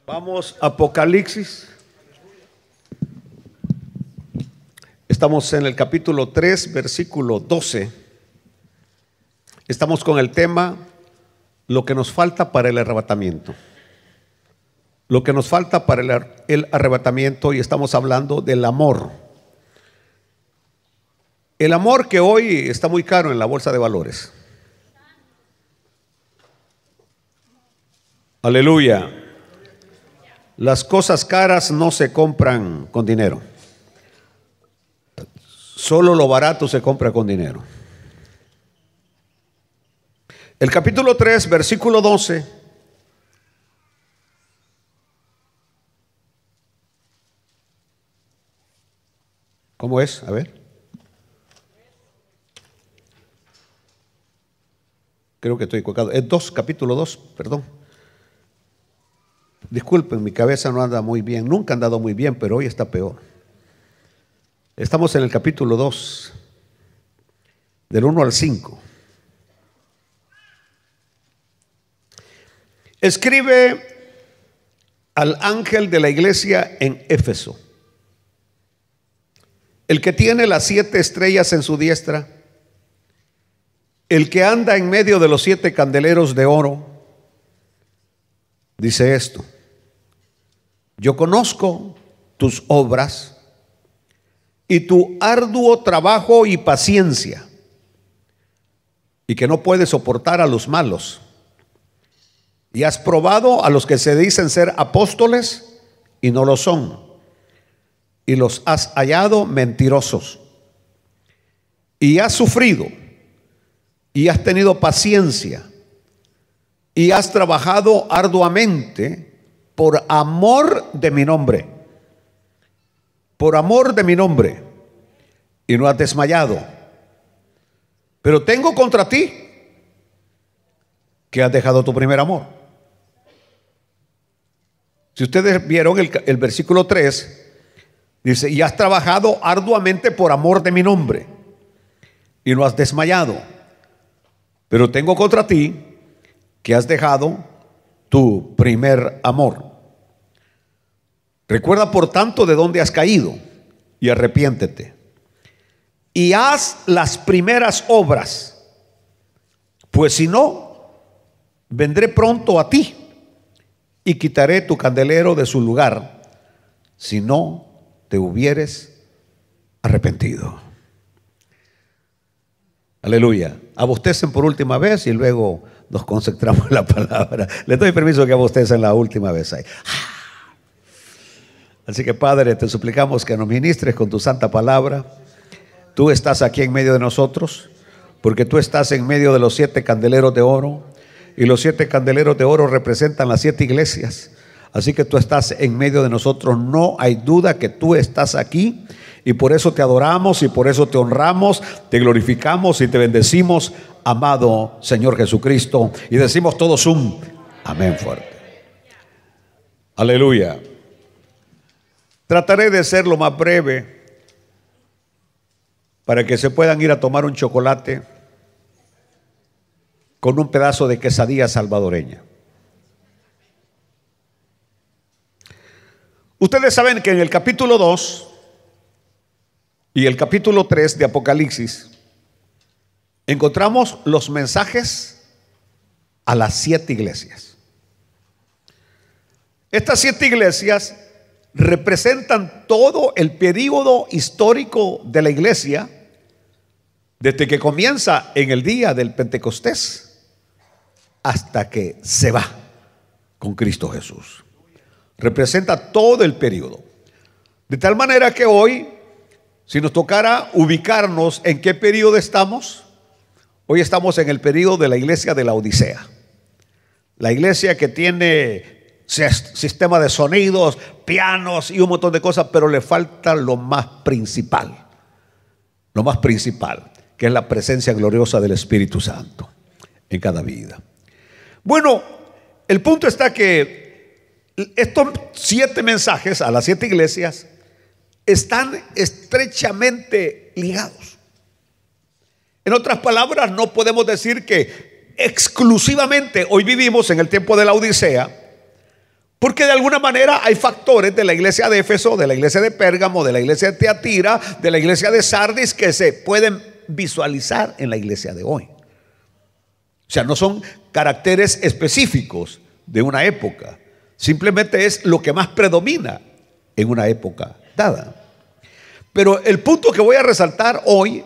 Vamos a Apocalipsis. Estamos en el capítulo 3, versículo 12. Estamos con el tema lo que nos falta para el arrebatamiento. Lo que nos falta para el arrebatamiento, y estamos hablando del amor. El amor que hoy está muy caro en la bolsa de valores. Aleluya. Las cosas caras no se compran con dinero. Solo lo barato se compra con dinero. El capítulo 3, versículo 12. ¿Cómo es? A ver. Creo que estoy equivocado. Es 2, capítulo 2, perdón. Disculpen, mi cabeza no anda muy bien. Nunca ha andado muy bien, pero hoy está peor. Estamos en el capítulo 2, del 1 al 5. Escribe al ángel de la iglesia en Éfeso, el que tiene las 7 estrellas en su diestra, el que anda en medio de los 7 candeleros de oro, dice esto: yo conozco tus obras y tu arduo trabajo y paciencia, y que no puedes soportar a los malos, y has probado a los que se dicen ser apóstoles y no lo son, y los has hallado mentirosos, y has sufrido y has tenido paciencia y has trabajado arduamente por amor de mi nombre, por amor de mi nombre, y no has desmayado. Pero tengo contra ti que has dejado tu primer amor. Si ustedes vieron el versículo 3, dice: y has trabajado arduamente por amor de mi nombre y no has desmayado. Pero tengo contra ti que has dejado tu primer amor. Recuerda por tanto de dónde has caído y arrepiéntete y haz las primeras obras, pues si no, vendré pronto a ti y quitaré tu candelero de su lugar si no te hubieres arrepentido. Aleluya. Abostecen por última vez y luego nos concentramos en la palabra. Les doy permiso que abostecen la última vez ahí. Así que, Padre, te suplicamos que nos ministres con tu santa palabra. Tú estás aquí en medio de nosotros, porque tú estás en medio de los 7 candeleros de oro, y los 7 candeleros de oro representan las 7 iglesias. Así que tú estás en medio de nosotros. No hay duda que tú estás aquí, y por eso te adoramos, y por eso te honramos, te glorificamos y te bendecimos, amado Señor Jesucristo. Y decimos todos un amén fuerte. Aleluya. Trataré de ser lo más breve para que se puedan ir a tomar un chocolate con un pedazo de quesadilla salvadoreña. Ustedes saben que en el capítulo 2 y el capítulo 3 de Apocalipsis encontramos los mensajes a las 7 iglesias. Estas 7 iglesias representan todo el período histórico de la iglesia, desde que comienza en el día del Pentecostés hasta que se va con Cristo Jesús. Representa todo el periodo. De tal manera que hoy, si nos tocara ubicarnos en qué periodo estamos, hoy estamos en el periodo de la iglesia de la Odisea. La iglesia que tiene sistema de sonidos, pianos y un montón de cosas, pero le falta lo más principal, que es la presencia gloriosa del Espíritu Santo en cada vida. Bueno, el punto está que estos 7 mensajes a las 7 iglesias están estrechamente ligados. En otras palabras, no podemos decir que exclusivamente hoy vivimos en el tiempo de la Odisea, Porque de alguna manera hay factores de la iglesia de Éfeso, de la iglesia de Pérgamo, de la iglesia de Teatira, de la iglesia de Sardis, que se pueden visualizar en la iglesia de hoy. O sea, no son caracteres específicos de una época, simplemente es lo que más predomina en una época dada. Pero el punto que voy a resaltar hoy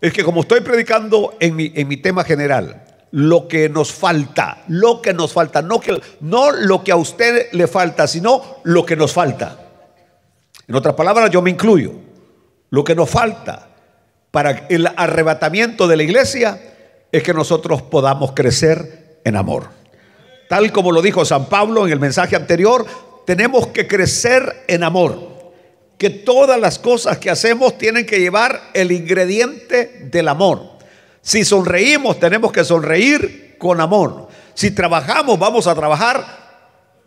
es que, como estoy predicando en mi tema general, lo que nos falta, no lo que a usted le falta, sino lo que nos falta. En otras palabras, yo me incluyo. Lo que nos falta para el arrebatamiento de la iglesia es que nosotros podamos crecer en amor. Tal como lo dijo San Pablo en el mensaje anterior, tenemos que crecer en amor. Que todas las cosas que hacemos tienen que llevar el ingrediente del amor. Si sonreímos, tenemos que sonreír con amor. Si trabajamos, vamos a trabajar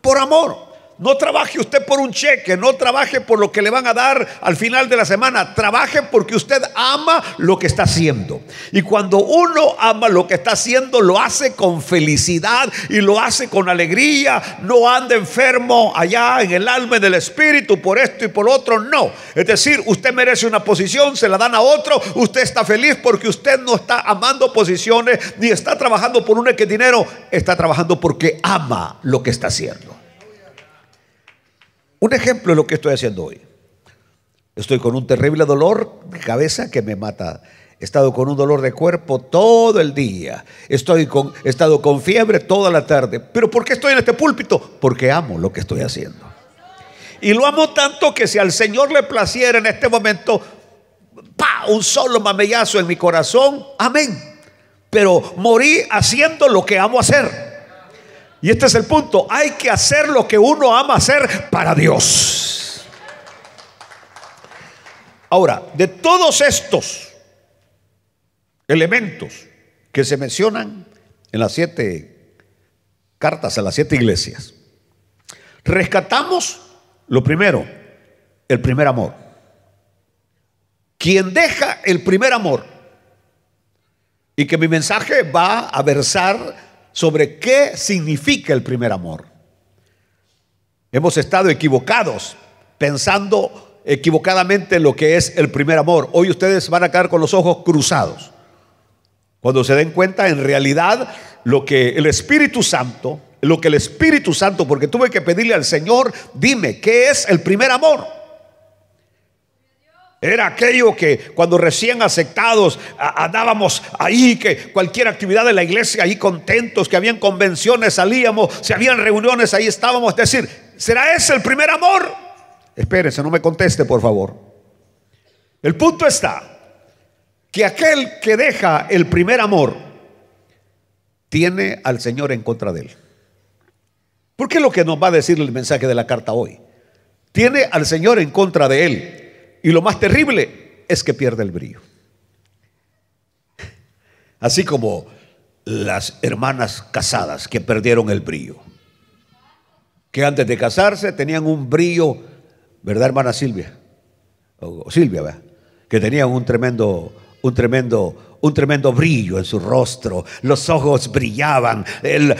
por amor. No trabaje usted por un cheque, no trabaje por lo que le van a dar al final de la semana. Trabaje porque usted ama lo que está haciendo. Y cuando uno ama lo que está haciendo, lo hace con felicidad y lo hace con alegría. No anda enfermo allá en el alma y del espíritu por esto y por otro, no. Es decir, usted merece una posición, se la dan a otro, usted está feliz porque usted no está amando posiciones ni está trabajando por un dinero, está trabajando porque ama lo que está haciendo. Un ejemplo de lo que estoy haciendo hoy. Estoy con un terrible dolor de cabeza que me mata. He estado con un dolor de cuerpo todo el día. He estado con fiebre toda la tarde. ¿Pero por qué estoy en este púlpito? Porque amo lo que estoy haciendo. Y lo amo tanto que si al Señor le placiera en este momento, un solo mamellazo en mi corazón, amén. Pero morí haciendo lo que amo hacer. Y este es el punto, hay que hacer lo que uno ama hacer para Dios. Ahora, de todos estos elementos que se mencionan en las 7 cartas a las 7 iglesias, rescatamos lo primero, el primer amor. Quien deja el primer amor, y que mi mensaje va a versar sobre qué significa el primer amor. Hemos estado equivocados, pensando equivocadamente lo que es el primer amor. Hoy ustedes van a quedar con los ojos cruzados cuando se den cuenta en realidad lo que el Espíritu Santo, porque tuve que pedirle al Señor, dime, ¿qué es el primer amor? Era aquello que cuando recién aceptados andábamos ahí, que cualquier actividad de la iglesia ahí contentos, que habían convenciones, salíamos, si habían reuniones, ahí estábamos. Es decir, ¿será ese el primer amor? Espérese, no me conteste, por favor. El punto está que aquel que deja el primer amor tiene al Señor en contra de él. ¿Por qué es lo que nos va a decir el mensaje de la carta hoy? Tiene al Señor en contra de él. Y lo más terrible es que pierde el brillo. Así como las hermanas casadas que perdieron el brillo, que antes de casarse tenían un brillo, ¿verdad, hermana Silvia? O Silvia, ¿verdad? Que tenían un tremendo brillo en su rostro, los ojos brillaban,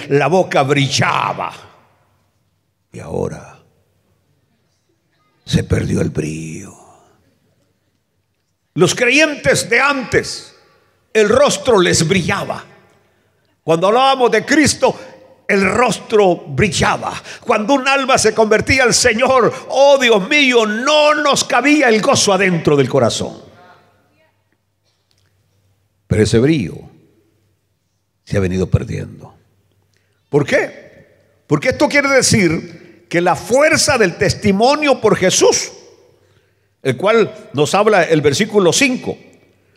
la boca brillaba. Y ahora se perdió el brillo. Los creyentes de antes, el rostro les brillaba. Cuando hablábamos de Cristo, el rostro brillaba. Cuando un alma se convertía al Señor, oh Dios mío, no nos cabía el gozo adentro del corazón. Pero ese brillo se ha venido perdiendo. ¿Por qué? Porque esto quiere decir que la fuerza del testimonio por Jesús, el cual nos habla el versículo 5,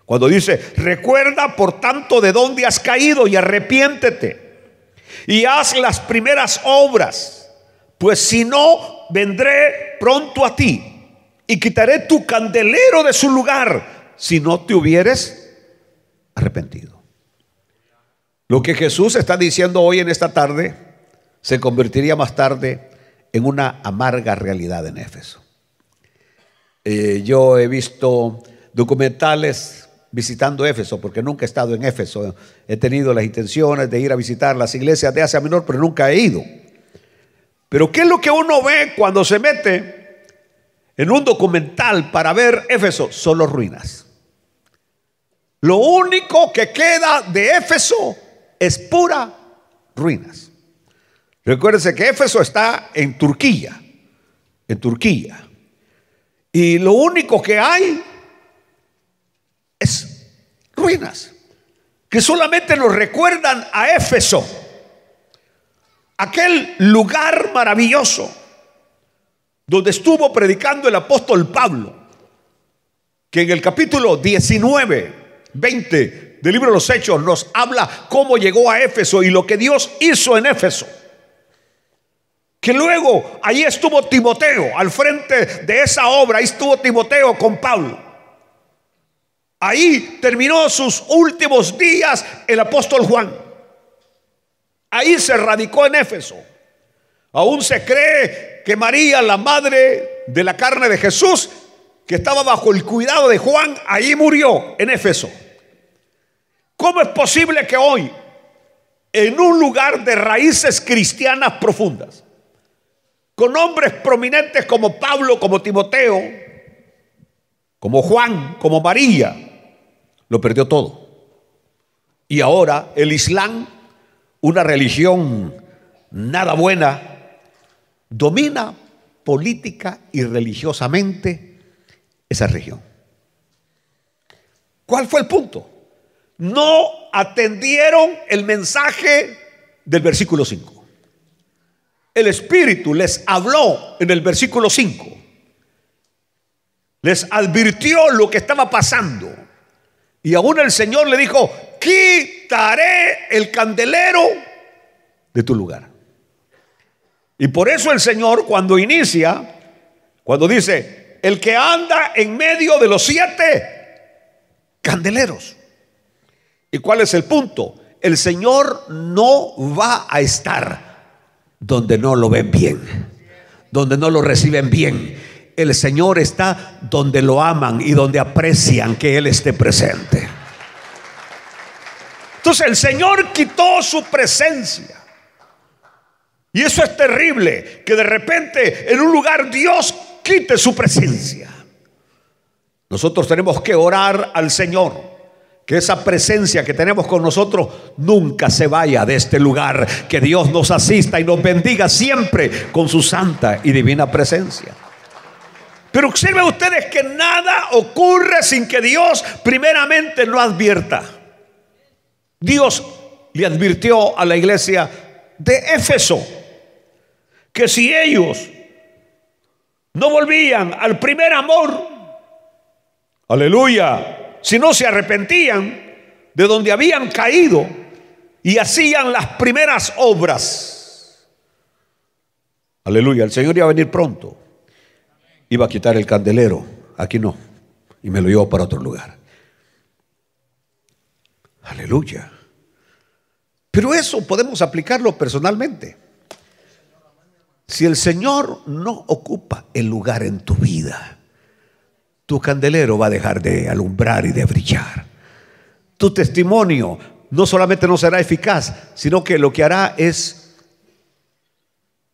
cuando dice: recuerda por tanto de dónde has caído y arrepiéntete y haz las primeras obras, pues si no, vendré pronto a ti y quitaré tu candelero de su lugar si no te hubieres arrepentido. Lo que Jesús está diciendo hoy en esta tarde se convertiría más tarde en una amarga realidad en Éfeso. Yo he visto documentales visitando Éfeso, porque nunca he estado en Éfeso. He tenido las intenciones de ir a visitar las iglesias de Asia Menor, pero nunca he ido. Pero ¿qué es lo que uno ve cuando se mete en un documental para ver Éfeso? Solo ruinas. Lo único que queda de Éfeso es pura ruinas. Recuérdense que Éfeso está en Turquía. En Turquía. Y lo único que hay es ruinas, que solamente nos recuerdan a Éfeso, aquel lugar maravilloso donde estuvo predicando el apóstol Pablo, que en el capítulo 19, 20 del libro de los Hechos nos habla cómo llegó a Éfeso y lo que Dios hizo en Éfeso. Que luego allí estuvo Timoteo al frente de esa obra. Ahí estuvo Timoteo con Pablo. Ahí terminó sus últimos días el apóstol Juan. Ahí se radicó en Éfeso. Aún se cree que María, la madre de la carne de Jesús, que estaba bajo el cuidado de Juan, ahí murió en Éfeso. ¿Cómo es posible que hoy, en un lugar de raíces cristianas profundas, con hombres prominentes como Pablo, como Timoteo, como Juan, como María, lo perdió todo? Y ahora el Islam, una religión nada buena, domina política y religiosamente esa región. ¿Cuál fue el punto? No atendieron el mensaje del versículo 5. El Espíritu les habló en el versículo 5. Les advirtió lo que estaba pasando. Y aún el Señor le dijo: quitaré el candelero de tu lugar. Y por eso el Señor, cuando inicia, cuando dice: el que anda en medio de los 7 candeleros. ¿Y cuál es el punto? El Señor no va a estar donde no lo ven bien, donde no lo reciben bien. El Señor está donde lo aman y donde aprecian que Él esté presente. Entonces el Señor quitó su presencia. Y eso es terrible, que de repente en un lugar Dios quite su presencia. Nosotros tenemos que orar al Señor que esa presencia que tenemos con nosotros nunca se vaya de este lugar. Que Dios nos asista y nos bendiga siempre con su santa y divina presencia. Pero observen ustedes que nada ocurre sin que Dios primeramente lo advierta. Dios le advirtió a la iglesia de Éfeso que si ellos no volvían al primer amor, aleluya, si no se arrepentían de donde habían caído y hacían las primeras obras, aleluya, el Señor iba a venir pronto. Iba a quitar el candelero. Aquí no. Y me lo llevó para otro lugar. Aleluya. Pero eso podemos aplicarlo personalmente. Si el Señor no ocupa el lugar en tu vida, tu candelero va a dejar de alumbrar y de brillar. Tu testimonio no solamente no será eficaz, sino que lo que hará es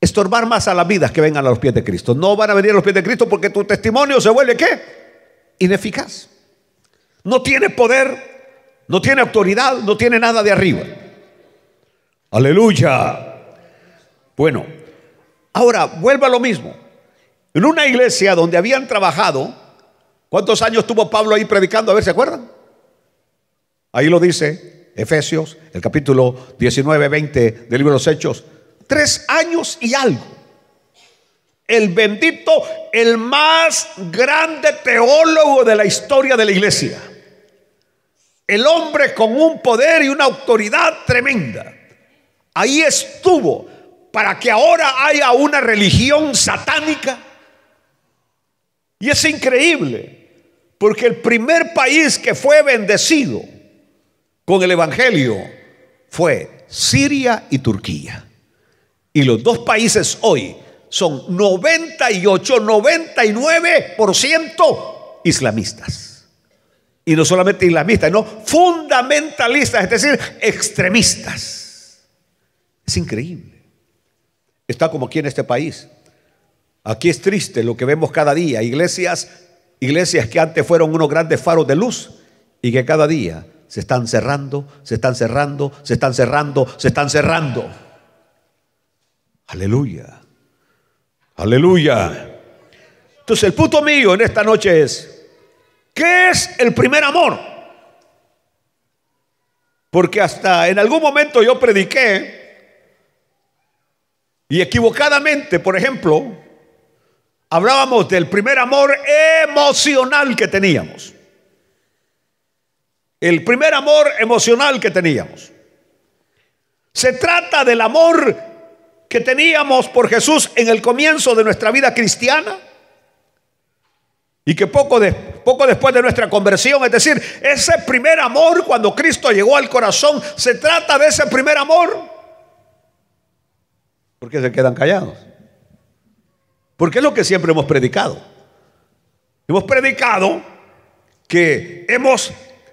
estorbar más a las vidas que vengan a los pies de Cristo. No van a venir a los pies de Cristo porque tu testimonio se vuelve ¿qué? Ineficaz. No tiene poder, no tiene autoridad, no tiene nada de arriba. Aleluya. Bueno, ahora vuelvo a lo mismo. En una iglesia donde habían trabajado, ¿cuántos años tuvo Pablo ahí predicando? A ver, ¿se acuerdan? Ahí lo dice Efesios, el capítulo 19, 20 del libro de los Hechos. 3 años y algo. El bendito, el más grande teólogo de la historia de la iglesia. El hombre con un poder y una autoridad tremenda. Ahí estuvo para que ahora haya una religión satánica. Y es increíble, porque el primer país que fue bendecido con el evangelio fue Siria y Turquía. Y los dos países hoy son 98, 99% islamistas. Y no solamente islamistas, no, fundamentalistas, es decir, extremistas. Es increíble. está como aquí en este país. Aquí es triste lo que vemos cada día. Iglesias que antes fueron unos grandes faros de luz y que cada día se están cerrando, se están cerrando, se están cerrando, se están cerrando. Aleluya. Aleluya. Entonces el punto mío en esta noche es: ¿qué es el primer amor? Porque hasta en algún momento yo prediqué y equivocadamente, por ejemplo, hablábamos del primer amor emocional que teníamos. El primer amor emocional que teníamos. Se trata del amor que teníamos por Jesús en el comienzo de nuestra vida cristiana y que poco después de nuestra conversión, es decir, ese primer amor cuando Cristo llegó al corazón, se trata de ese primer amor. ¿Por qué se quedan callados? Porque es lo que siempre hemos predicado. Hemos predicado que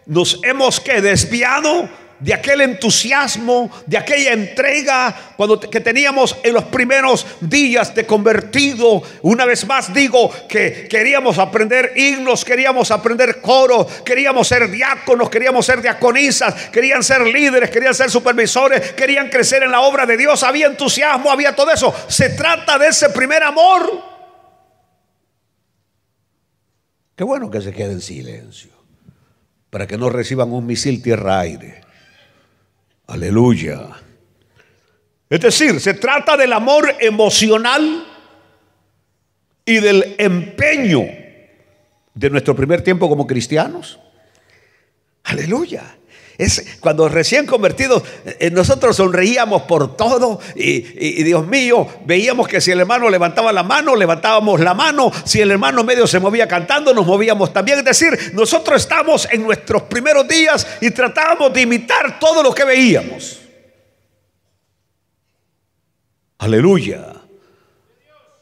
nos hemos desviado de aquel entusiasmo, de aquella entrega que teníamos en los primeros días de convertido. Una vez más digo que queríamos aprender himnos, queríamos aprender coro, queríamos ser diáconos, queríamos ser diaconisas, querían ser líderes, querían ser supervisores, querían crecer en la obra de Dios. Había entusiasmo, había todo eso. Se trata de ese primer amor. Qué bueno que se quede en silencio para que no reciban un misil tierra-aire. Aleluya. Es decir, se trata del amor emocional y del empeño de nuestro primer tiempo como cristianos. Aleluya. Es cuando recién convertidos nosotros sonreíamos por todo y Dios mío, veíamos que si el hermano levantaba la mano, levantábamos la mano. Si el hermano medio se movía cantando, nos movíamos también. Es decir, nosotros estamos en nuestros primeros días y tratábamos de imitar todo lo que veíamos. Aleluya.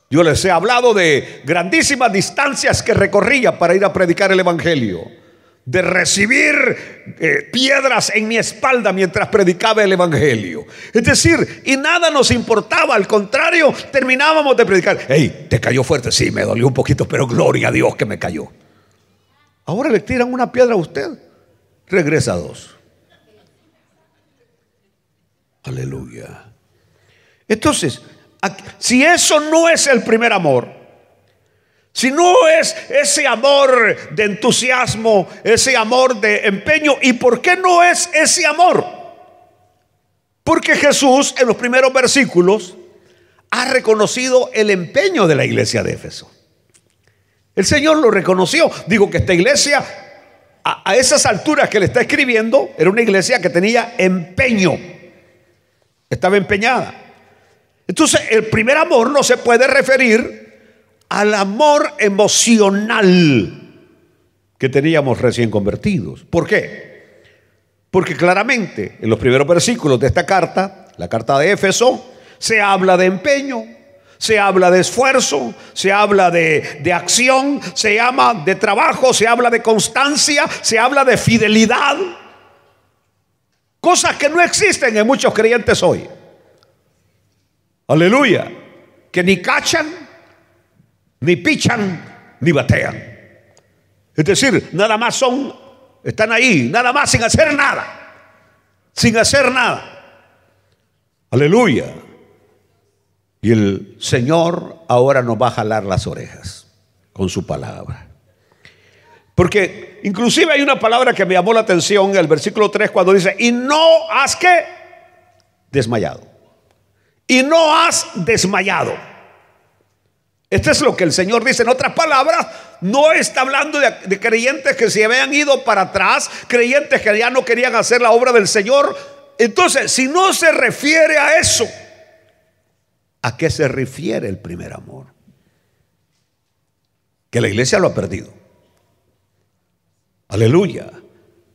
Yo les he hablado de grandísimas distancias que recorría para ir a predicar el evangelio, de recibir piedras en mi espalda mientras predicaba el evangelio. Es decir, y nada nos importaba, al contrario, terminábamos de predicar. Hey, ¿te cayó fuerte? Sí, me dolió un poquito, pero gloria a Dios que me cayó. Ahora le tiran una piedra a usted, regresa 2. Aleluya. Entonces, si eso no es el primer amor, si no es ese amor de entusiasmo, ese amor de empeño, ¿y por qué no es ese amor? Porque Jesús en los primeros versículos ha reconocido el empeño de la iglesia de Éfeso. El Señor lo reconoció. Digo que esta iglesia, a esas alturas que le está escribiendo, era una iglesia que tenía empeño, estaba empeñada. Entonces el primer amor no se puede referir al amor emocional que teníamos recién convertidos. ¿Por qué? Porque claramente en los primeros versículos de esta carta, la carta de Éfeso, se habla de empeño, se habla de esfuerzo, se habla de acción, se habla de trabajo, se habla de constancia, se habla de fidelidad. Cosas que no existen en muchos creyentes hoy. Aleluya. Que ni cachan, ni pichan, ni batean. Es decir, nada más están ahí, nada más sin hacer nada. Sin hacer nada. Aleluya. Y el Señor ahora nos va a jalar las orejas con su palabra. Porque inclusive hay una palabra que me llamó la atención en el versículo 3 cuando dice: y no has ¿qué? Desmayado. Y no has desmayado. Esto es lo que el Señor dice. En otras palabras, no está hablando de creyentes que se habían ido para atrás, creyentes que ya no querían hacer la obra del Señor. Entonces, si no se refiere a eso, ¿a qué se refiere el primer amor? Que la iglesia lo ha perdido. Aleluya.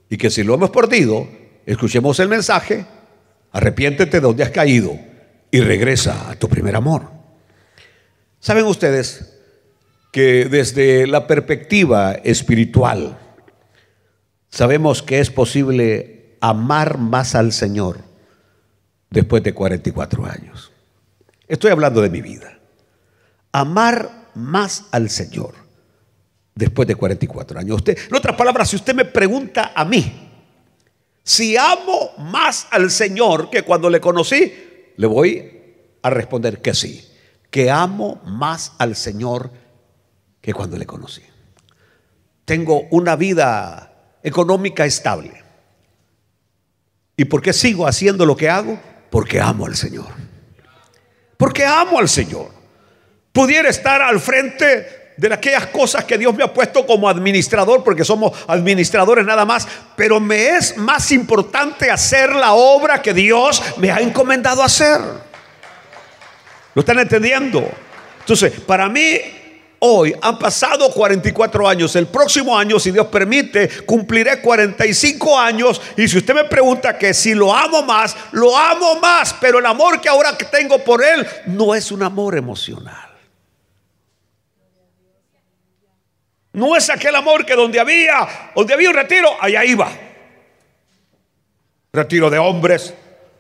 Y que si lo hemos perdido, escuchemos el mensaje: arrepiéntete de donde has caído y regresa a tu primer amor. ¿Saben ustedes que desde la perspectiva espiritual sabemos que es posible amar más al Señor después de 44 años? Estoy hablando de mi vida. Amar más al Señor después de 44 años. Usted, en otras palabras, si usted me pregunta a mí si amo más al Señor que cuando le conocí, le voy a responder que sí, que amo más al Señor que cuando le conocí. Tengo una vida económica estable. ¿Y por qué sigo haciendo lo que hago? Porque amo al Señor. Porque amo al Señor. Pudiera estar al frente de aquellas cosas que Dios me ha puesto como administrador, porque somos administradores nada más, pero me es más importante hacer la obra que Dios me ha encomendado hacer. ¿Lo están entendiendo? Entonces, para mí, hoy han pasado 44 años. El próximo año, si Dios permite, cumpliré 45 años. Y si usted me pregunta que si lo amo más, lo amo más. Pero el amor que ahora tengo por Él no es un amor emocional. No es aquel amor que donde había un retiro, allá iba. Retiro de hombres,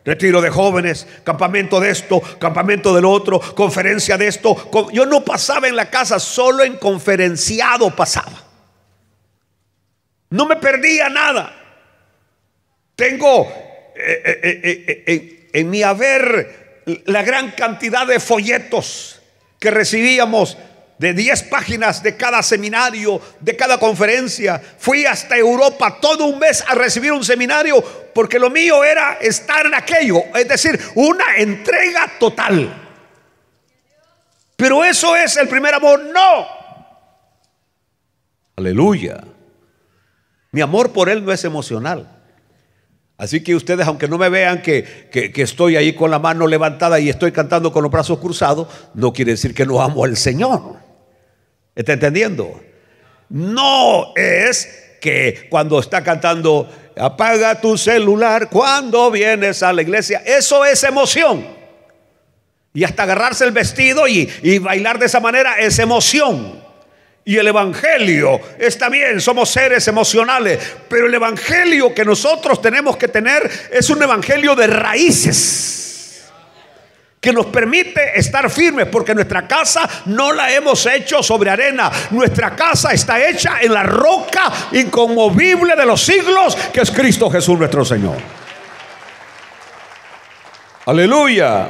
retiro de jóvenes, campamento de esto, campamento del otro, conferencia de esto. Yo no pasaba en la casa, solo en conferenciado pasaba. No me perdía nada. Tengo en mi haber la gran cantidad de folletos que recibíamos, de 10 páginas de cada seminario, de cada conferencia. Fui hasta Europa todo un mes a recibir un seminario, porque lo mío era estar en aquello, es decir, una entrega total. Pero eso es el primer amor, no. Aleluya. Mi amor por Él no es emocional. Así que ustedes, aunque no me vean que estoy ahí con la mano levantada y estoy cantando con los brazos cruzados, no quiere decir que no amo al Señor. ¿Está entendiendo? No es que cuando está cantando apaga tu celular cuando vienes a la iglesia, eso es emoción. Y hasta agarrarse el vestido y bailar de esa manera es emoción. Y el evangelio está bien, somos seres emocionales, pero el evangelio que nosotros tenemos que tener es un evangelio de raíces, que nos permite estar firmes, porque nuestra casa no la hemos hecho sobre arena. Nuestra casa está hecha en la roca inconmovible de los siglos, que es Cristo Jesús nuestro Señor. Aleluya.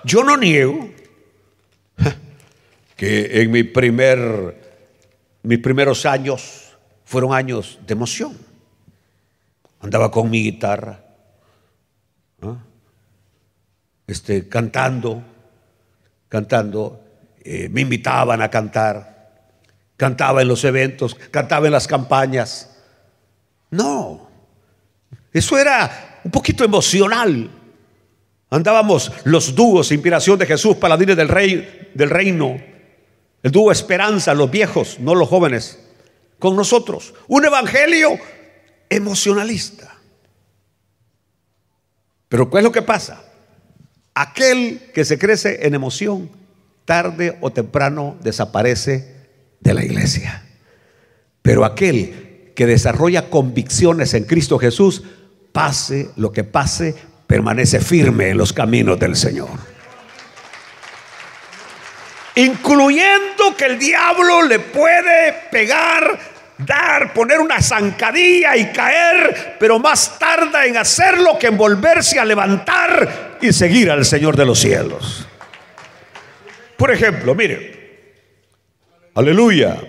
Yo no niego que en mis primeros años fueron años de emoción. Andaba con mi guitarra, ¿no? Cantando, me invitaban a cantar, cantaba en los eventos, cantaba en las campañas. No, eso era un poquito emocional. Andábamos los dúos Inspiración de Jesús, Paladines del Reino, el dúo Esperanza, los viejos, no los jóvenes, con nosotros. Un evangelio emocionalista. Pero ¿qué es lo que pasa? Aquel que se crece en emoción, tarde o temprano desaparece de la iglesia. Pero aquel que desarrolla convicciones en Cristo Jesús, pase lo que pase, permanece firme en los caminos del Señor. Incluyendo que el diablo le puede pegar, poner una zancadilla y caer, pero más tarda en hacerlo que en volverse a levantar y seguir al Señor de los cielos. Por ejemplo, mire, aleluya.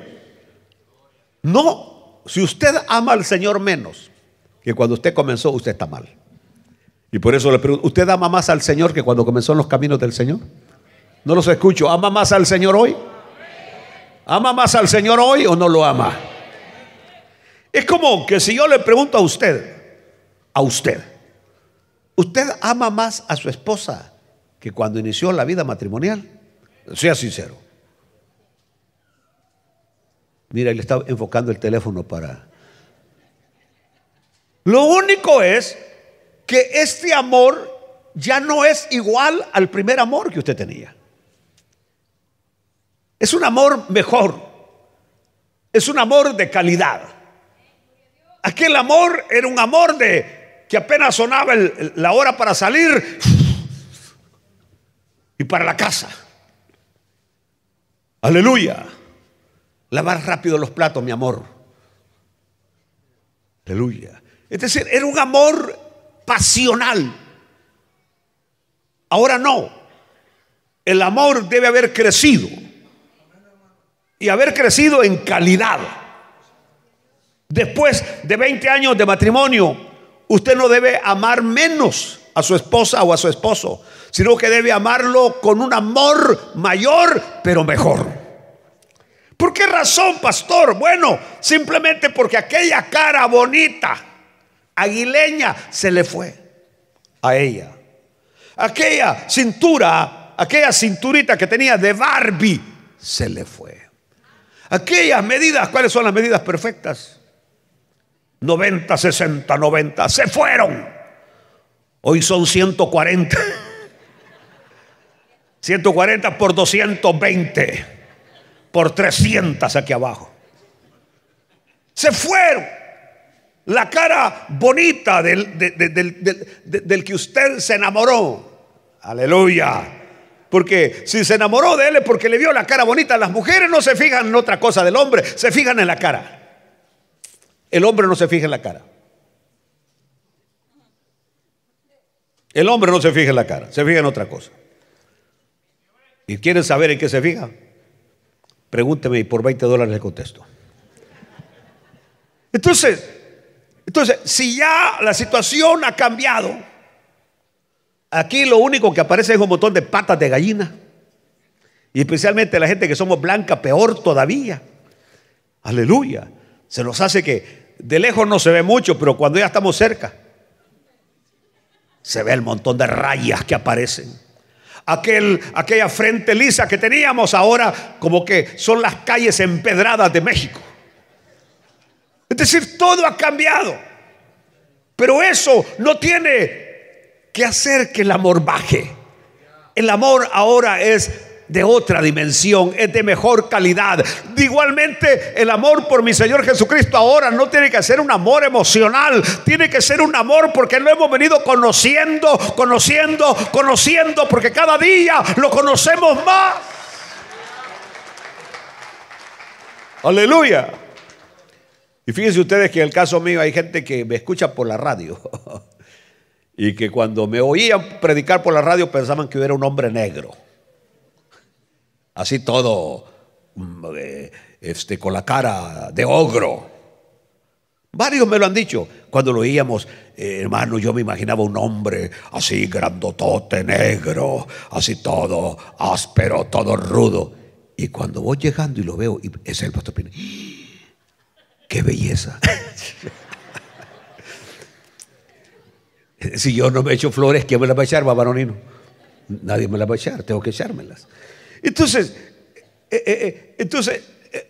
No, si usted ama al Señor menos que cuando usted comenzó, usted está mal. Y por eso le pregunto, ¿usted ama más al Señor que cuando comenzó en los caminos del Señor? No los escucho. ¿Ama más al Señor hoy? ¿Ama más al Señor hoy o no lo ama? Es como que si yo le pregunto a usted, ¿usted ama más a su esposa que cuando inició la vida matrimonial? Sea sincero. Mira, le está enfocando el teléfono para... Lo único es que este amor ya no es igual al primer amor que usted tenía. Es un amor mejor. Es un amor de calidad. Aquel amor era un amor de que apenas sonaba la hora para salir y para la casa. Aleluya. Lavar rápido los platos, mi amor. Aleluya. Es decir, era un amor pasional. Ahora no. El amor debe haber crecido. Y haber crecido en calidad. Después de 20 años de matrimonio, usted no debe amar menos a su esposa o a su esposo, sino que debe amarlo con un amor mayor, pero mejor. ¿Por qué razón, pastor? Bueno, simplemente porque aquella cara bonita, aguileña, se le fue a ella. Aquella cintura, aquella cinturita que tenía de Barbie, se le fue. Aquellas medidas, ¿cuáles son las medidas perfectas? 90, 60, 90, se fueron. Hoy son 140. 140 por 220, por 300 aquí abajo. Se fueron. La cara bonita del que usted se enamoró. Aleluya. Porque si se enamoró de él es porque le vio la cara bonita. Las mujeres no se fijan en otra cosa del hombre, se fijan en la cara. El hombre no se fija en la cara. El hombre no se fija en la cara, se fija en otra cosa. ¿Y quieren saber en qué se fija? Pregúnteme y por $20 le contesto. Entonces, si ya la situación ha cambiado, aquí lo único que aparece es un montón de patas de gallina. Y especialmente la gente que somos blanca, peor todavía. Aleluya. Se nos hace que de lejos no se ve mucho, pero cuando ya estamos cerca, se ve el montón de rayas que aparecen. Aquella frente lisa que teníamos ahora como que son las calles empedradas de México. Es decir, todo ha cambiado. Pero eso no tiene que hacer que el amor baje. El amor ahora es de otra dimensión, es de mejor calidad. Igualmente, el amor por mi Señor Jesucristo ahora no tiene que ser un amor emocional, tiene que ser un amor porque lo hemos venido conociendo, porque cada día lo conocemos más. Aleluya. Y fíjense ustedes que en el caso mío hay gente que me escucha por la radio y que cuando me oían predicar por la radio pensaban que yo era un hombre negro. Así todo con la cara de ogro. Varios me lo han dicho. Cuando lo oíamos, hermano, yo me imaginaba un hombre así grandotote, negro, así todo áspero, todo rudo. Y cuando voy llegando y lo veo, y ese es el pastor Pino. ¡Qué belleza! Si yo no me echo flores, ¿quién me las va a echar, varonino? Nadie me las va a echar, tengo que echármelas. Entonces,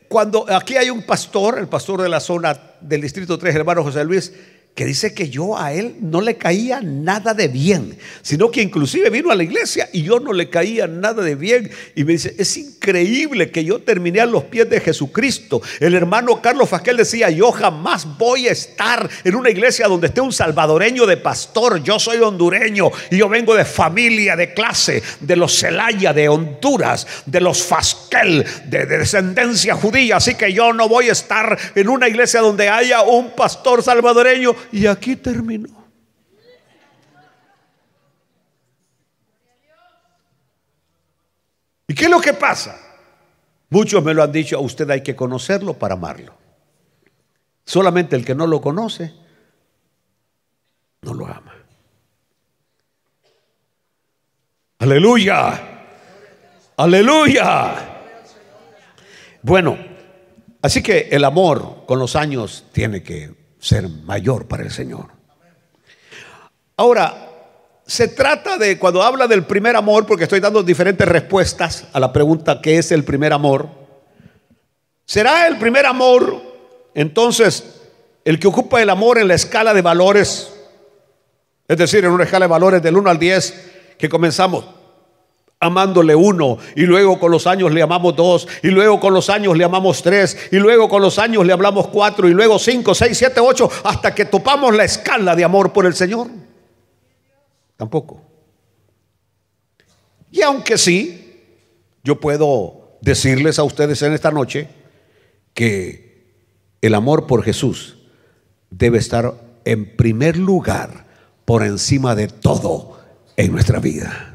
cuando aquí hay un pastor, el pastor de la zona del distrito 3, el hermano José Luis, que dice que yo a él no le caía nada de bien, sino que inclusive vino a la iglesia y yo no le caía nada de bien. Y me dice, es increíble que yo terminé a los pies de Jesucristo. El hermano Carlos Fasquel decía, yo jamás voy a estar en una iglesia donde esté un salvadoreño de pastor. Yo soy hondureño y yo vengo de familia, de clase, de los Celaya, de Honduras, de los Fasquel, de descendencia judía. Así que yo no voy a estar en una iglesia donde haya un pastor salvadoreño. Y aquí terminó. ¿Y qué es lo que pasa? Muchos me lo han dicho, a usted hay que conocerlo para amarlo. Solamente el que no lo conoce, no lo ama. Aleluya. Aleluya. Bueno, así que el amor con los años tiene que ser mayor para el Señor. Ahora, se trata de, cuando habla del primer amor, porque estoy dando diferentes respuestas a la pregunta ¿qué es el primer amor? ¿Será el primer amor entonces el que ocupa el amor en la escala de valores? Es decir, en una escala de valores del 1 al 10, que comenzamos amándole 1, y luego con los años le amamos 2, y luego con los años le amamos 3, y luego con los años le hablamos 4, y luego 5, 6, 7, 8, hasta que topamos la escala de amor por el Señor. Tampoco. Y aunque sí, yo puedo decirles a ustedes en esta noche que el amor por Jesús debe estar en primer lugar por encima de todo en nuestra vida.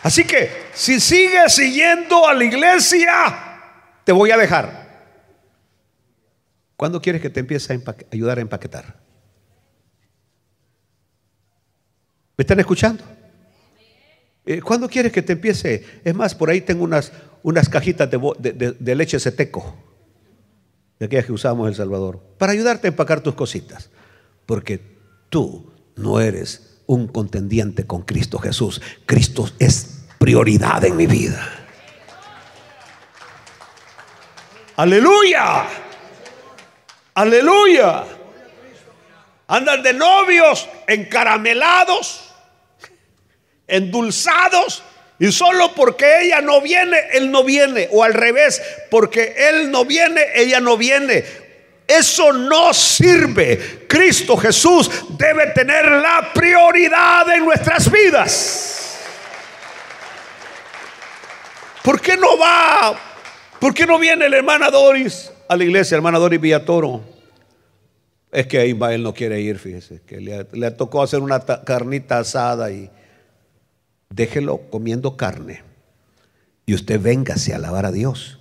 Así que si sigues yendo a la iglesia, te voy a dejar. ¿Cuándo quieres que te empiece a ayudar a empaquetar? ¿Me están escuchando? ¿Cuándo quieres que te empiece? Es más, por ahí tengo unas cajitas de leche seteco, de aquellas que usábamos en El Salvador, para ayudarte a empacar tus cositas. Porque tú no eres un contendiente con Cristo Jesús. Cristo es prioridad en mi vida. Aleluya, aleluya. Andan de novios encaramelados, endulzados, y solo porque ella no viene, él no viene, o al revés, porque él no viene, ella no viene. Eso no sirve. Cristo Jesús debe tener la prioridad en nuestras vidas. ¿Por qué no va? ¿Por qué no viene la hermana Doris a la iglesia, hermana Doris Villatoro? Es que ahí va, él no quiere ir, fíjese, que le tocó hacer una carnita asada, y déjelo comiendo carne y usted véngase a alabar a Dios.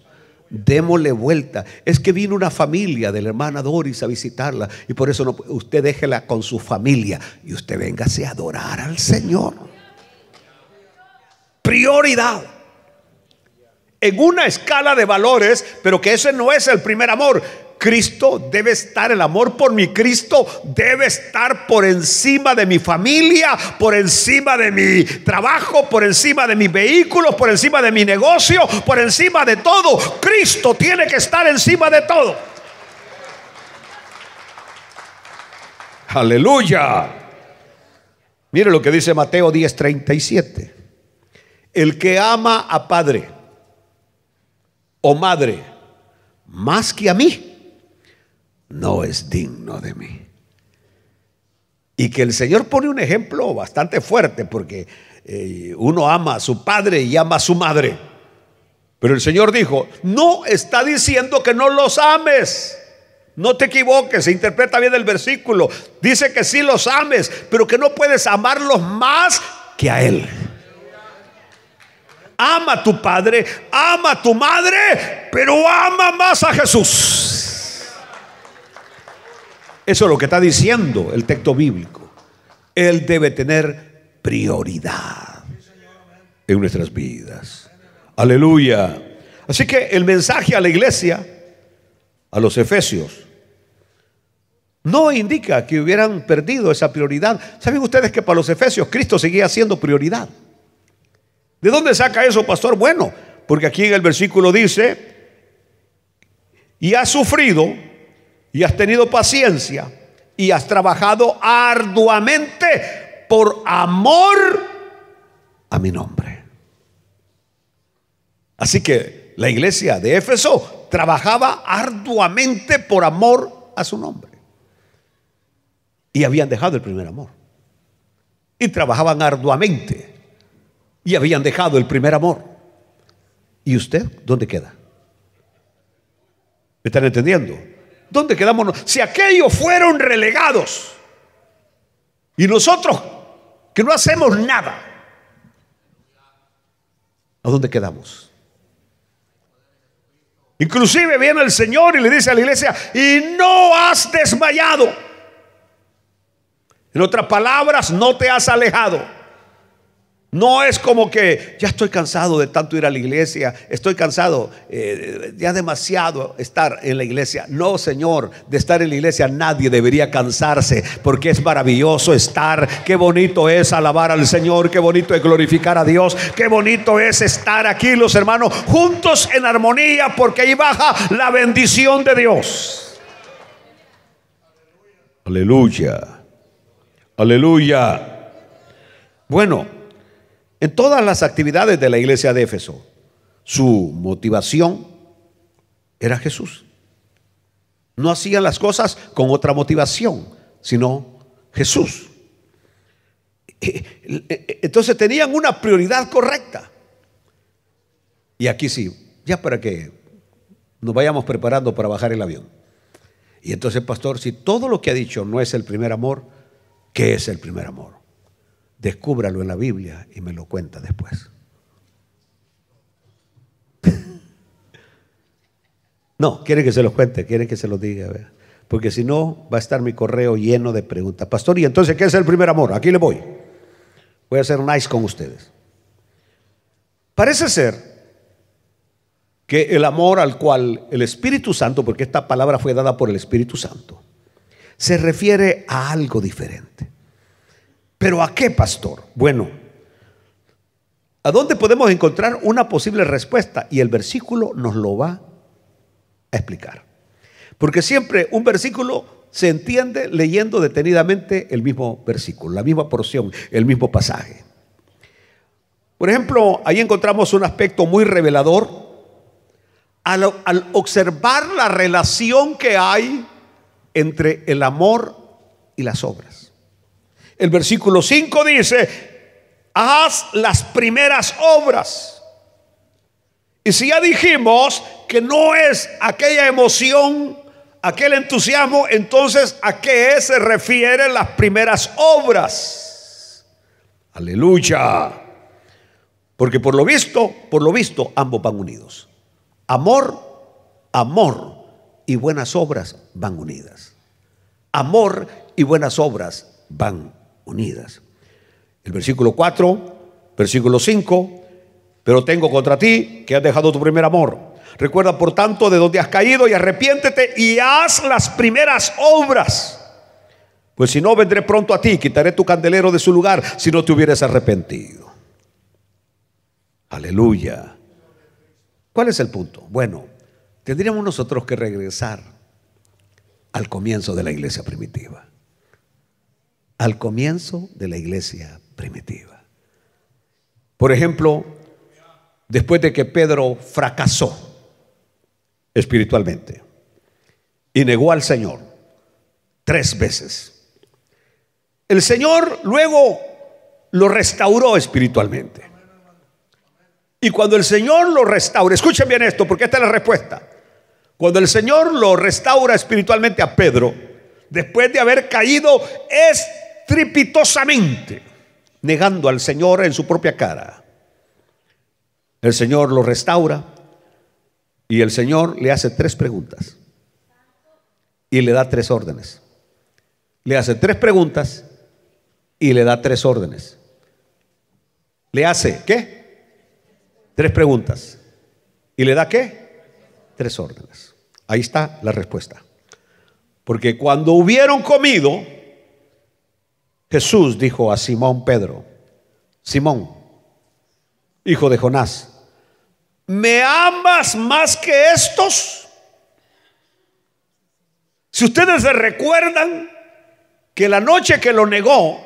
Démosle vuelta. Es que vino una familia de la hermana Doris a visitarla, y por eso no, usted déjela con su familia y usted véngase a adorar al Señor. Prioridad en una escala de valores, pero que ese no es el primer amor. Cristo debe estar, el amor por mi Cristo debe estar por encima de mi familia, por encima de mi trabajo, por encima de mis vehículos, por encima de mi negocio, por encima de todo. Cristo tiene que estar encima de todo. Aleluya. Mire lo que dice Mateo 10:37. El que ama a padre o madre más que a mí, no es digno de mí. Y que el Señor pone un ejemplo bastante fuerte, porque uno ama a su padre y ama a su madre. Pero el Señor dijo, no está diciendo que no los ames. No te equivoques, se interpreta bien el versículo. Dice que sí los ames, pero que no puedes amarlos más que a Él. Ama a tu padre, ama a tu madre, pero ama más a Jesús. Eso es lo que está diciendo el texto bíblico. Él debe tener prioridad en nuestras vidas. Aleluya. Así que el mensaje a la iglesia, a los efesios, no indica que hubieran perdido esa prioridad. ¿Saben ustedes que para los efesios Cristo seguía siendo prioridad? ¿De dónde saca eso, pastor? Bueno, porque aquí en el versículo dice, y has sufrido, y has tenido paciencia, y has trabajado arduamente por amor a mi nombre. Así que la iglesia de Éfeso trabajaba arduamente por amor a su nombre. Y habían dejado el primer amor. Y trabajaban arduamente. Y habían dejado el primer amor. ¿Y usted dónde queda? ¿Me están entendiendo? ¿Dónde quedamos? Si aquellos fueron relegados y nosotros que no hacemos nada, ¿a dónde quedamos? Inclusive viene el Señor y le dice a la iglesia, y no has desmayado. En otras palabras, no te has alejado. No es como que ya estoy cansado de tanto ir a la iglesia, estoy cansado, ya demasiado estar en la iglesia. No, Señor, de estar en la iglesia nadie debería cansarse, porque es maravilloso estar. Qué bonito es alabar al Señor, qué bonito es glorificar a Dios, qué bonito es estar aquí los hermanos juntos en armonía, porque ahí baja la bendición de Dios. Aleluya, aleluya. Bueno, en todas las actividades de la iglesia de Éfeso, su motivación era Jesús. No hacían las cosas con otra motivación, sino Jesús. Entonces tenían una prioridad correcta. Y aquí sí, ya para que nos vayamos preparando para bajar el avión. Y entonces, pastor, si todo lo que ha dicho no es el primer amor, ¿qué es el primer amor? Descúbralo en la Biblia y me lo cuenta después. No, quiere que se los cuente, quiere que se los diga, ¿verdad? Porque si no va a estar mi correo lleno de preguntas. Pastor, ¿y entonces qué es el primer amor? Aquí le voy. Voy a ser nice con ustedes. Parece ser que el amor al cual el Espíritu Santo, porque esta palabra fue dada por el Espíritu Santo, se refiere a algo diferente. ¿Pero a qué, pastor? Bueno, ¿a dónde podemos encontrar una posible respuesta? Y el versículo nos lo va a explicar. Porque siempre un versículo se entiende leyendo detenidamente el mismo versículo, la misma porción, el mismo pasaje. Por ejemplo, ahí encontramos un aspecto muy revelador al observar la relación que hay entre el amor y las obras. El versículo 5 dice: haz las primeras obras. Y si ya dijimos que no es aquella emoción, aquel entusiasmo, entonces ¿a qué se refieren las primeras obras? Aleluya. Porque por lo visto, ambos van unidos. Amor y buenas obras van unidas. Amor y buenas obras van unidas. El versículo 4, versículo 5: pero tengo contra ti que has dejado tu primer amor. Recuerda por tanto de donde has caído y arrepiéntete y haz las primeras obras. Pues si no, vendré pronto a ti, quitaré tu candelero de su lugar si no te hubieras arrepentido. Aleluya. ¿Cuál es el punto? Bueno, tendríamos nosotros que regresar al comienzo de la iglesia primitiva. Al comienzo de la iglesia primitiva. Por ejemplo, después de que Pedro fracasó espiritualmente y negó al Señor 3 veces, el Señor luego lo restauró espiritualmente. Y cuando el Señor lo restaura, escuchen bien esto, porque esta es la respuesta. Cuando el Señor lo restaura espiritualmente a Pedro, después de haber caído estrepitosamente, negando al Señor en su propia cara, el Señor lo restaura y el Señor le hace 3 preguntas y le da 3 órdenes. Le hace 3 preguntas y le da 3 órdenes. Le hace, ¿qué? 3 preguntas. ¿Y le da qué? 3 órdenes. Ahí está la respuesta. Porque cuando hubieron comido, Jesús dijo a Simón Pedro: Simón, hijo de Jonás, ¿me amas más que estos? Si ustedes se recuerdan que la noche que lo negó,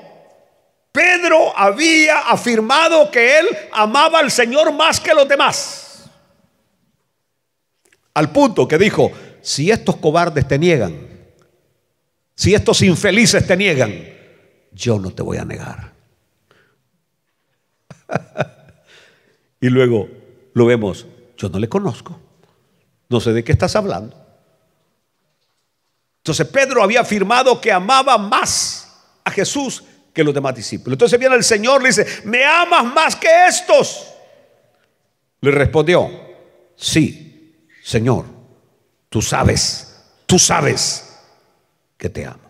Pedro había afirmado que él amaba al Señor más que los demás. Al punto que dijo: si estos cobardes te niegan, si estos infelices te niegan, yo no te voy a negar. Y luego lo vemos: yo no le conozco, no sé de qué estás hablando. Entonces Pedro había afirmado que amaba más a Jesús que los demás discípulos. Entonces viene el Señor, le dice: ¿me amas más que estos? Le respondió: sí, Señor, tú sabes que te amo.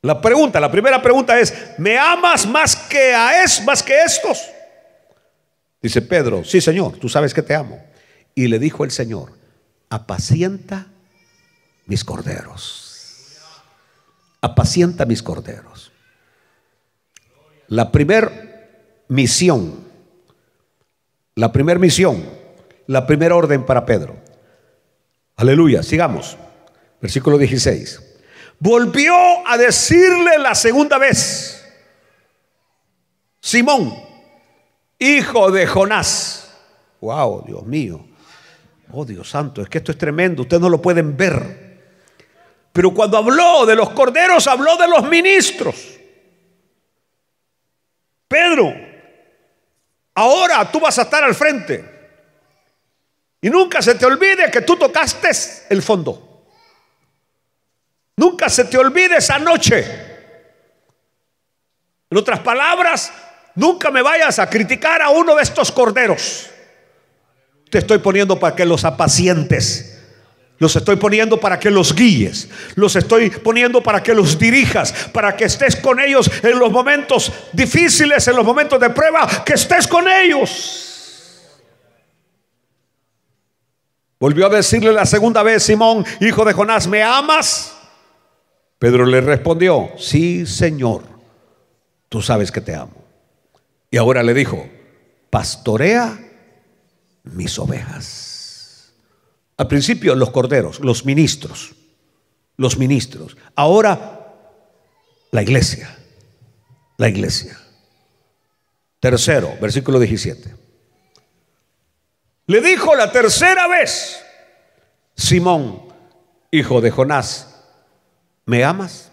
La primera pregunta es: ¿me amas más que estos? Dice Pedro: sí, Señor, tú sabes que te amo. Y le dijo el Señor: apacienta mis corderos. Apacienta mis corderos. La primera misión, la primera orden para Pedro. Aleluya, sigamos. Versículo 16. Volvió a decirle la segunda vez: Simón, hijo de Jonás. Wow, Dios mío. Oh, Dios santo, es que esto es tremendo. Ustedes no lo pueden ver. Pero cuando habló de los corderos, habló de los ministros. Pedro, ahora tú vas a estar al frente. Y nunca se te olvide que tú tocaste el fondo. Nunca se te olvide esa noche. En otras palabras, nunca me vayas a criticar a uno de estos corderos. Te estoy poniendo para que los apacientes. Los estoy poniendo para que los guíes. Los estoy poniendo para que los dirijas, para que estés con ellos en los momentos difíciles, en los momentos de prueba, que estés con ellos. Volvió a decirle la segunda vez: Simón, hijo de Jonás, ¿me amas? Pedro le respondió: sí, Señor, tú sabes que te amo. Y ahora le dijo: pastorea mis ovejas. Al principio los corderos, los ministros. Ahora la iglesia. Tercero, versículo 17. Le dijo la tercera vez: Simón, hijo de Jonás, ¿me amas?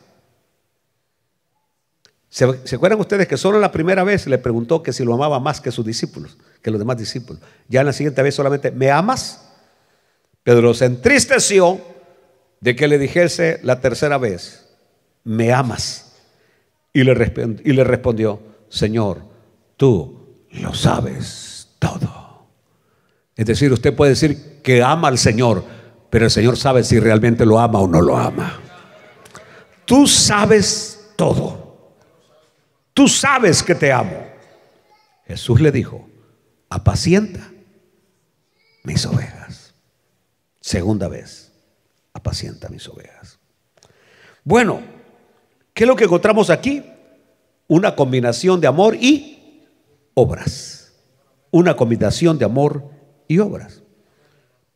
¿Se acuerdan ustedes que solo la primera vez le preguntó que si lo amaba más que sus discípulos, que los demás discípulos? Ya en la siguiente vez solamente: ¿me amas? Pedro se entristeció de que le dijese la tercera vez: ¿me amas? Y le respondió: Señor, tú lo sabes todo. Es decir, usted puede decir que ama al Señor, pero el Señor sabe si realmente lo ama o no lo ama. Tú sabes todo. Tú sabes que te amo. Jesús le dijo: apacienta mis ovejas. Segunda vez: apacienta mis ovejas. Bueno, ¿qué es lo que encontramos aquí? Una combinación de amor y obras. Una combinación de amor y obras.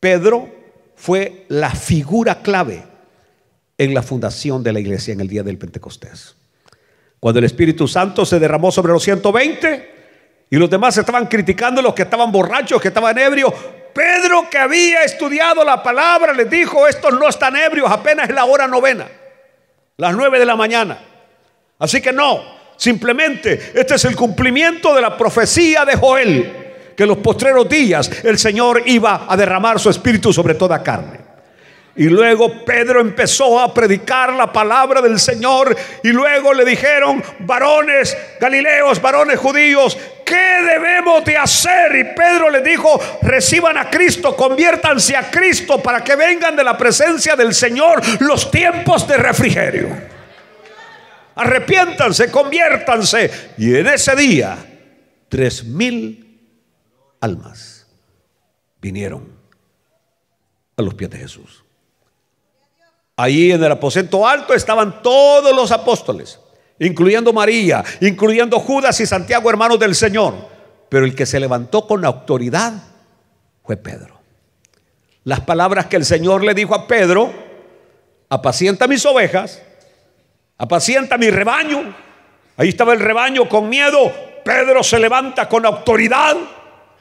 Pedro fue la figura clave en la fundación de la iglesia en el día del Pentecostés. Cuando el Espíritu Santo se derramó sobre los 120 y los demás estaban criticando, los que estaban borrachos, que estaban ebrios, Pedro, que había estudiado la palabra, les dijo: estos no están ebrios, apenas es la hora novena, las 9 de la mañana. Así que no, simplemente este es el cumplimiento de la profecía de Joel, que en los postreros días el Señor iba a derramar su espíritu sobre toda carne. Y luego Pedro empezó a predicar la palabra del Señor. Y luego le dijeron: varones galileos, varones judíos, ¿qué debemos de hacer? Y Pedro les dijo: reciban a Cristo, conviértanse a Cristo, para que vengan de la presencia del Señor los tiempos de refrigerio. Arrepiéntanse, conviértanse. Y en ese día 3,000 almas vinieron a los pies de Jesús. Allí en el aposento alto estaban todos los apóstoles, incluyendo María, incluyendo Judas y Santiago, hermanos del Señor. Pero el que se levantó con autoridad fue Pedro. Las palabras que el Señor le dijo a Pedro: apacienta mis ovejas, apacienta mi rebaño. Ahí estaba el rebaño con miedo. Pedro se levanta con autoridad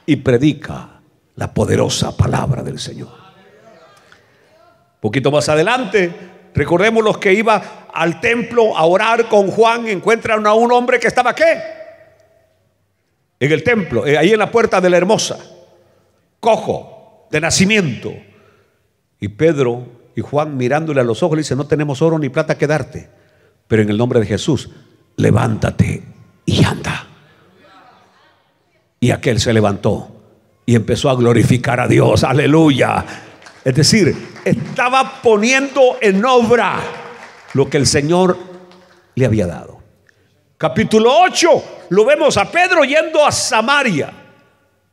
y predica la poderosa palabra del Señor. Poquito más adelante, recordemos los que iba al templo a orar con Juan, encuentran a un hombre que estaba ¿qué? En el templo, ahí en la puerta de la Hermosa, cojo de nacimiento. Y Pedro y Juan, mirándole a los ojos, le dicen: no tenemos oro ni plata que darte, pero en el nombre de Jesús, levántate y anda. Y aquel se levantó y empezó a glorificar a Dios. Aleluya. Es decir, estaba poniendo en obra lo que el Señor le había dado. Capítulo 8, lo vemos a Pedro yendo a Samaria,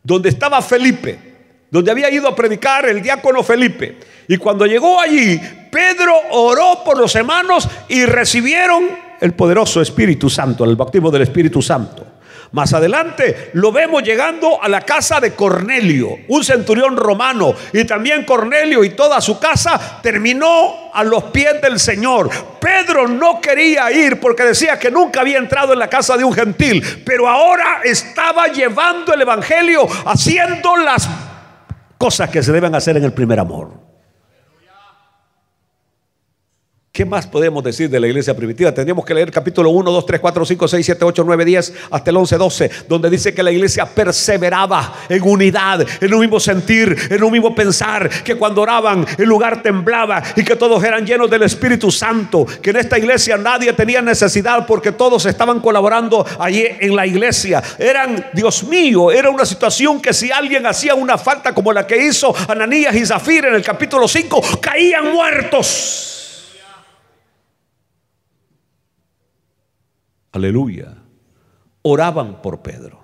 donde estaba Felipe, donde había ido a predicar el diácono Felipe. Y cuando llegó allí, Pedro oró por los hermanos y recibieron el poderoso Espíritu Santo, el bautismo del Espíritu Santo. Más adelante lo vemos llegando a la casa de Cornelio, un centurión romano. Y también Cornelio y toda su casa terminó a los pies del Señor. Pedro no quería ir porque decía que nunca había entrado en la casa de un gentil, pero ahora estaba llevando el evangelio, haciendo las cosas que se deben hacer en el primer amor. ¿Qué más podemos decir de la iglesia primitiva? Tendríamos que leer capítulo 1, 2, 3, 4, 5, 6, 7, 8, 9, 10 hasta el 11, 12, donde dice que la iglesia perseveraba en unidad, en un mismo sentir, en un mismo pensar, que cuando oraban el lugar temblaba y que todos eran llenos del Espíritu Santo, que en esta iglesia nadie tenía necesidad porque todos estaban colaborando allí en la iglesia. Dios mío, era una situación que si alguien hacía una falta como la que hizo Ananías y Zafira en el capítulo 5, caían muertos. Aleluya. Oraban por Pedro.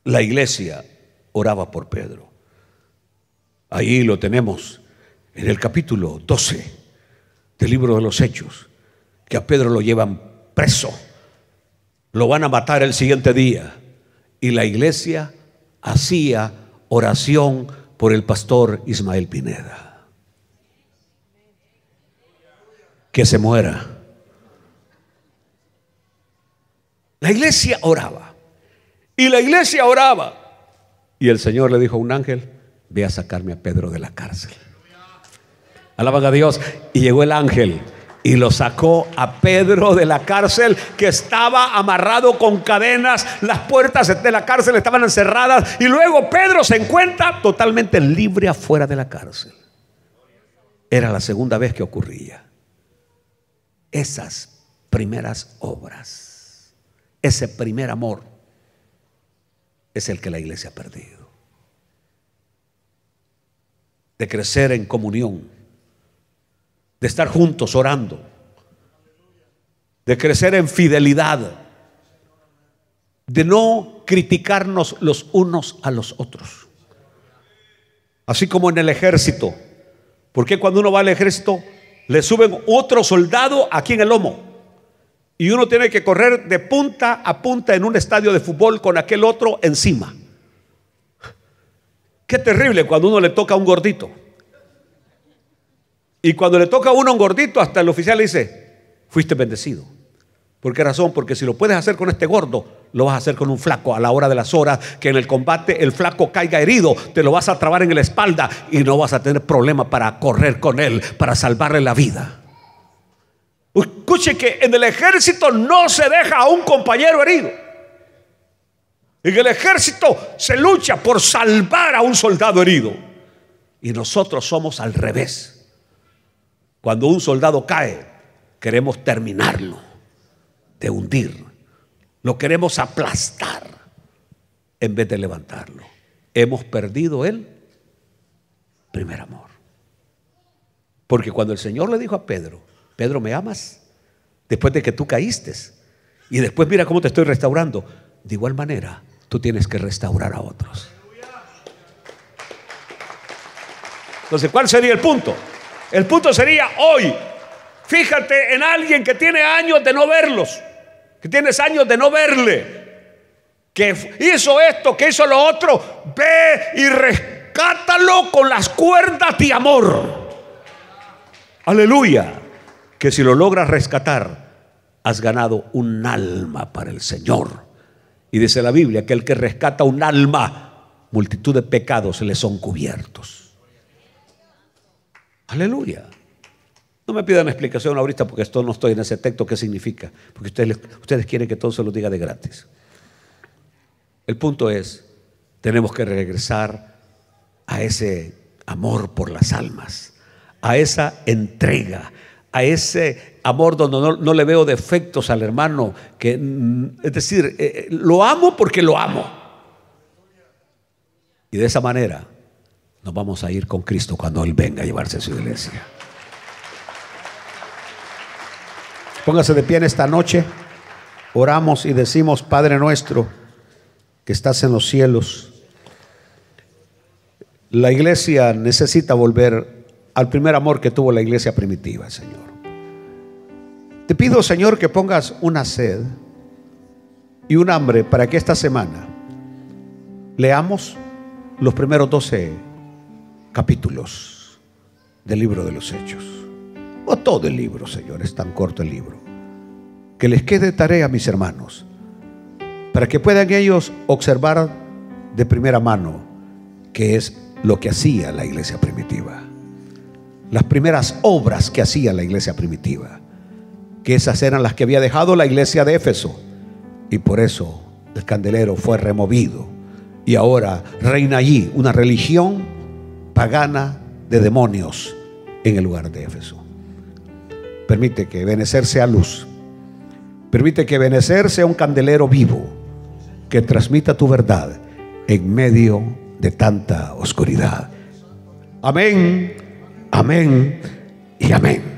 La iglesia oraba por Pedro. Ahí lo tenemos en el capítulo 12 del libro de los Hechos, que a Pedro lo llevan preso, lo van a matar el siguiente día, y la iglesia hacía oración por el pastor Ismael Pineda. Que se muera. La iglesia oraba. Y la iglesia oraba. Y el Señor le dijo a un ángel: ve a sacarme a Pedro de la cárcel. Alaban a Dios. Y llegó el ángel y lo sacó a Pedro de la cárcel, que estaba amarrado con cadenas. Las puertas de la cárcel estaban encerradas. Y luego Pedro se encuentra totalmente libre afuera de la cárcel. Era la segunda vez que ocurría. Esas primeras obras, ese primer amor, es el que la iglesia ha perdido. De crecer en comunión, de estar juntos orando, de crecer en fidelidad, de no criticarnos los unos a los otros. Así como en el ejército. Porque cuando uno va al ejército le suben otro soldado aquí en el lomo, y uno tiene que correr de punta a punta en un estadio de fútbol con aquel otro encima. Qué terrible cuando uno le toca a un gordito. Y cuando le toca a uno un gordito, hasta el oficial le dice: fuiste bendecido. ¿Por qué razón? Porque si lo puedes hacer con este gordo, lo vas a hacer con un flaco. A la hora de las horas que en el combate el flaco caiga herido, te lo vas a trabar en la espalda y no vas a tener problema para correr con él, para salvarle la vida. Escuche que en el ejército no se deja a un compañero herido. En el ejército se lucha por salvar a un soldado herido. Y nosotros somos al revés. Cuando un soldado cae, queremos terminarlo de hundir. Lo queremos aplastar en vez de levantarlo. Hemos perdido el primer amor. Porque cuando el Señor le dijo a Pedro: Pedro, ¿me amas? Después de que tú caíste, y después mira cómo te estoy restaurando. De igual manera, tú tienes que restaurar a otros. Entonces, ¿cuál sería el punto? El punto sería hoy: fíjate en alguien que tiene años de no verlos, que tienes años de no verle, que hizo esto, que hizo lo otro. Ve y rescátalo con las cuerdas de amor. Aleluya. Que si lo logras rescatar, has ganado un alma para el Señor. Y dice la Biblia que el que rescata un alma, multitud de pecados le son cubiertos. Aleluya. No me pidan explicación ahorita, porque esto no estoy en ese texto. ¿Qué significa? Porque ustedes quieren que todo se lo diga de gratis. El punto es: tenemos que regresar a ese amor por las almas, a esa entrega, a ese amor donde no le veo defectos al hermano, es decir, lo amo porque lo amo. Y de esa manera nos vamos a ir con Cristo cuando Él venga a llevarse a su iglesia. Póngase de pie en esta noche. Oramos y decimos: Padre nuestro que estás en los cielos. La iglesia necesita volver al primer amor que tuvo la iglesia primitiva, Señor. Te pido, Señor, que pongas una sed y un hambre para que esta semana leamos los primeros 12 capítulos del libro de los Hechos, o todo el libro, Señor. Es tan corto el libro. Que les quede tarea a mis hermanos, para que puedan ellos observar de primera mano qué es lo que hacía la iglesia primitiva. las primeras obras que hacía la iglesia primitiva, que esas eran las que había dejado la iglesia de Éfeso, y por eso el candelero fue removido y ahora reina allí una religión pagana de demonios en el lugar de Éfeso. Permite que Ebenezer sea luz. Permite que Ebenezer sea un candelero vivo que transmita tu verdad en medio de tanta oscuridad. Amén, amén y amén.